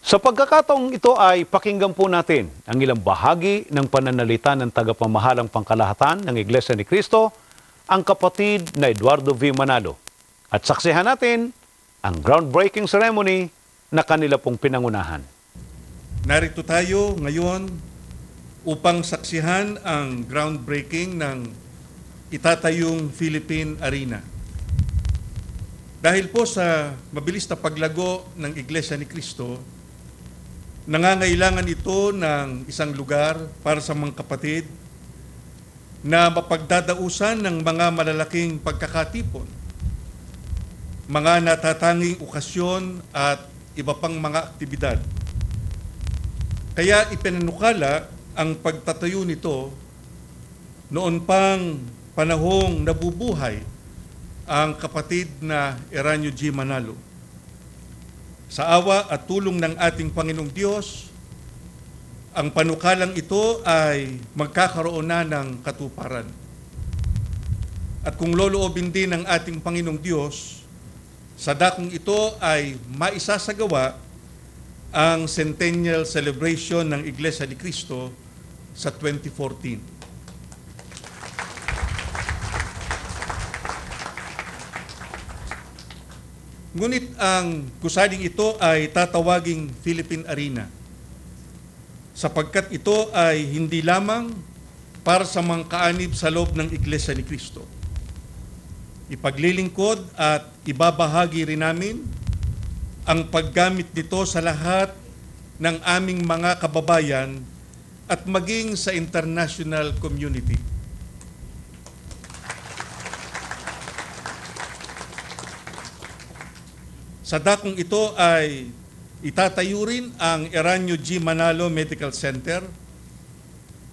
Sa pagkakataong ito ay pakinggan po natin ang ilang bahagi ng pananalita ng tagapamahalang pangkalahatan ng Iglesia ni Cristo, ang kapatid na Eduardo V. Manalo. At saksihan natin ang groundbreaking ceremony na kanila pong pinangunahan. Narito tayo ngayon upang saksihan ang groundbreaking ng itatayong Philippine Arena. Dahil po sa mabilis na paglago ng Iglesia ni Cristo, nangangailangan ito ng isang lugar para sa mga kapatid na mapagdadausan ng mga malalaking pagkakatipon, mga natatanging okasyon at iba pang mga aktibidad. Kaya ipinanukala ang pagtatayo nito noon pang panahong nabubuhay ang kapatid na Eranio G. Manalo. Sa awa at tulong ng ating Panginoong Diyos, ang panukalang ito ay magkakaroon na ng katuparan. At kung loloobin din ng ating Panginoong Diyos, sa dakong ito ay maisasagawa ang centennial celebration ng Iglesia ni Cristo sa 2014. Ngunit ang gusaling ito ay tatawaging Philippine Arena sapagkat ito ay hindi lamang para sa mga kaanib sa loob ng Iglesia ni Cristo. Ipaglilingkod at ibabahagi rin namin ang paggamit nito sa lahat ng aming mga kababayan at maging sa international community. Sa dakong ito ay itatayo rin ang Eranio G. Manalo Medical Center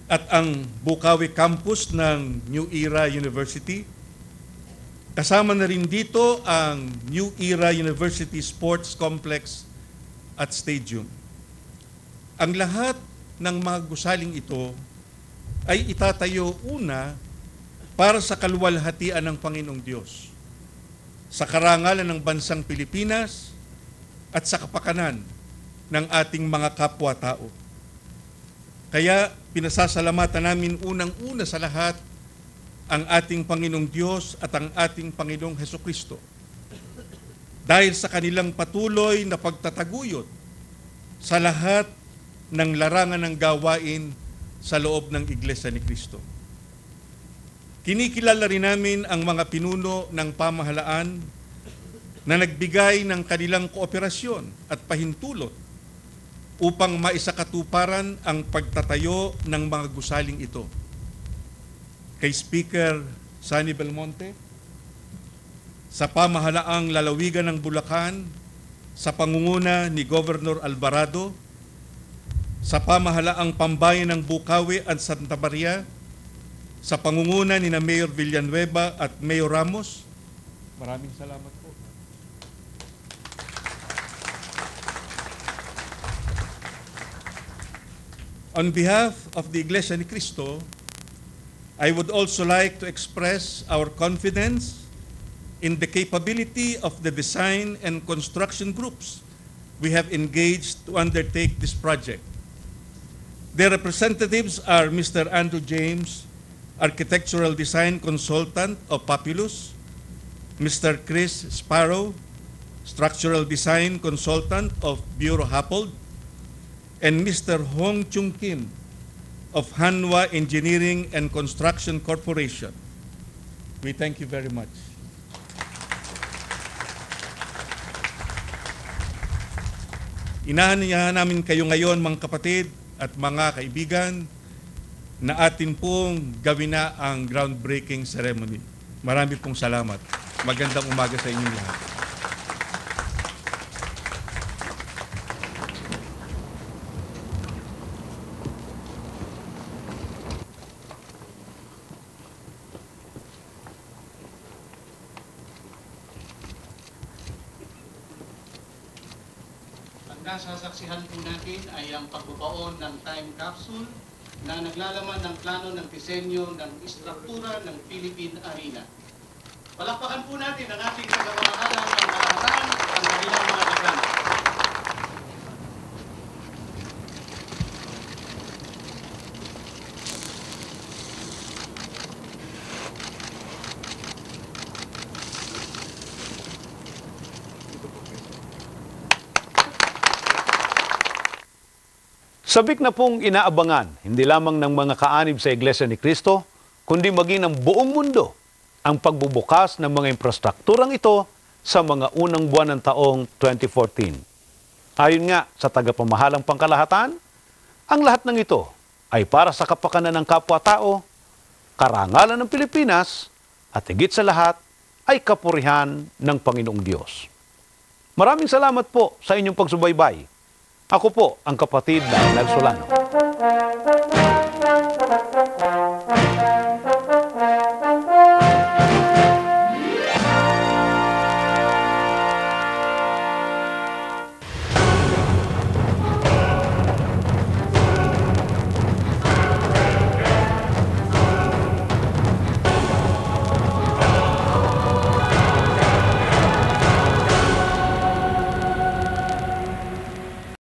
at ang Bukawi Campus ng New Era University. Kasama na rin dito ang New Era University Sports Complex at Stadium. Ang lahat ng mga gusaling ito ay itatayo una para sa kaluwalhatian ng Panginoong Diyos, sa karangalan ng bansang Pilipinas at sa kapakanan ng ating mga kapwa-tao. Kaya pinasasalamatan namin unang-una sa lahat ang ating Panginoong Diyos at ang ating Panginoong Hesukristo dahil sa kanilang patuloy na pagtataguyod sa lahat ng larangan ng gawain sa loob ng Iglesia ni Cristo. Kinikilala rin namin ang mga pinuno ng pamahalaan na nagbigay ng kanilang kooperasyon at pahintulot upang maisakatuparan ang pagtatayo ng mga gusaling ito. Kay Speaker Sonny Belmonte, sa pamahalaang lalawigan ng Bulacan, sa pangunguna ni Governor Alvarado, sa pamahalaang pambayan ng Bukawi at Santa Maria, sa pangunguna ni na Mayor Villanueva at Mayor Ramos. Maraming salamat po. On behalf of the Iglesia ni Cristo, I would also like to express our confidence in the capability of the design and construction groups we have engaged to undertake this project. Their representatives are Mr. Andrew James, Architectural Design Consultant of Populous, Mr. Chris Sparrow, Structural Design Consultant of Bureau Happold, and Mr. Hong Chung Kim of Hanwha Engineering and Construction Corporation. We thank you very much. Inahanyahan namin kayo ngayon mga kapatid at mga kaibigan na atin pong gawin na ang groundbreaking ceremony. Marami pong salamat. Magandang umaga sa inyong lahat. Ang nasasaksihan po natin ay ang pagbubaon ng time capsule na naglalaman ng plano ng disenyo ng istruktura ng Philippine Arena. Palakpakan po natin ang ating tagapamahalang ng kalahatan at ang kanilang mga dekan. Sabik na pong inaabangan, hindi lamang ng mga kaanib sa Iglesia ni Cristo, kundi maging ng buong mundo ang pagbubukas ng mga infrastrukturang ito sa mga unang buwan ng taong 2014. Ayon nga sa tagapamahalang pangkalahatan, ang lahat ng ito ay para sa kapakanan ng kapwa-tao, karangalan ng Pilipinas, at higit sa lahat ay kapurihan ng Panginoong Diyos. Maraming salamat po sa inyong pagsubaybay. Ako po ang kapatid na Nagsolano.